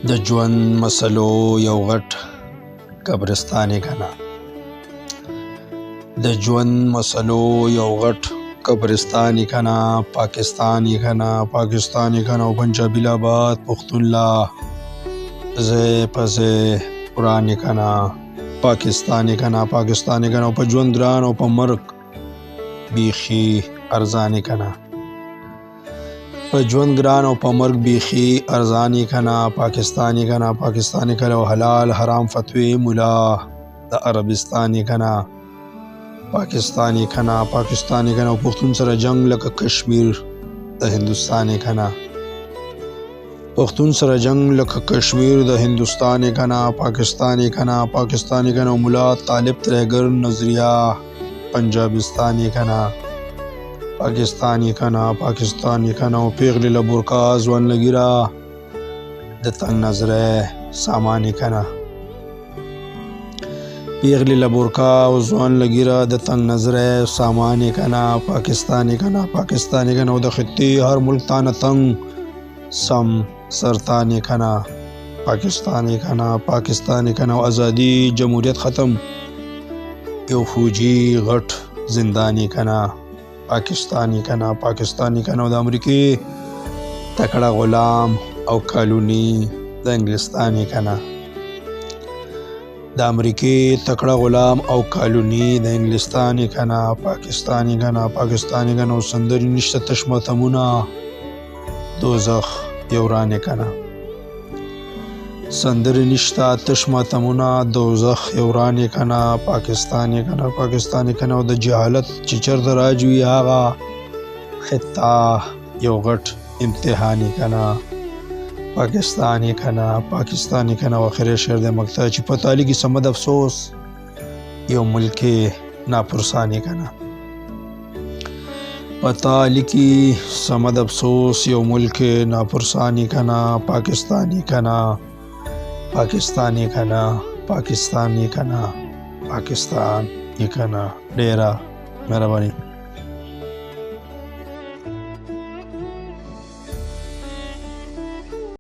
د ژوند مسلو یو غټ قبرستان یې کنه. د ژوند مسلو یو غټ قبرستان یې کنه. پاکستان یې کنه، پاکستان یې کنه. او پنجابي آباد پښتون لا ځای په ځای قرآن یې کنه. پاکستان یې کنه، پاکستان یې کنه. او په ژوند ګران او په مرګ بیخي ارزان یې کنه. په ژوند ګران او په مرګ بیخي ارزان یې کنه. پاکستان یې کنه، پاکستان یې کنه. او حلال حرام فتوی مولا د عربستان یې کنه. پاکستان یې کنه، پاکستان یې کنه. او پښتون سره جنگ لکه کشمیر د هندوستان یې کنه. پښتون سره جنگ لکه کشمیر د هندوستان یې کنه. پاکستان یې کنه، پاکستان یې کنه. او مولا طالب ترهګر نظریه پنجابستان یې کنه. پاکستان یې کنه، پاکستان یې کنه. او پیغلې له برقا ځوان لګیره د تنګ نظره سامان یې کنه. پیغلې له برقا او ځوان لګیره د تنګ نظره سامان یې کنه. پاکستان یې کنه، پاکستان یې کنه. او د خطې هر ملک تانه تنګ سم سرطان یې کنه. پاکستان یې کنه، پاکستان یې کنه. او ازادي جمهوریت ختم یو فوجي غټ زندان یې کنه. پاکستان یې کنه، پاکستان یې کنه. او د امریکې تکړه غلام او کالونی د انګلستان یې کنه. د امریکې تکړه غلام او کالونی د انګلستان یې کنه. پاکستان یې کنه، پاکستان یې کنه. او سندرې نشته تش ماتمونه دوزخ یو وران یې کنه. سندرې نشته تش ماتمونه دوزخ یو وران یې کنه. پاکستان یې کنه، پاکستان یې کنه. او د جهالت چې چېرته راج وي هغه خطه یو غټ امتحان یې کنه. پاکستان یې کنه، پاکستان یې کنه. او آخري شعر د مقطع چې پته لګي سمد افسوس یو ملک ناپرسان یې کنه. پته لګي سمد افسوس یو ملک ناپرسان یې کنه. پاکستان یې کنه، پاکستان یې کنه، پاکستان یې کنه، پاکستان یې کنه. ډیره مهرباني.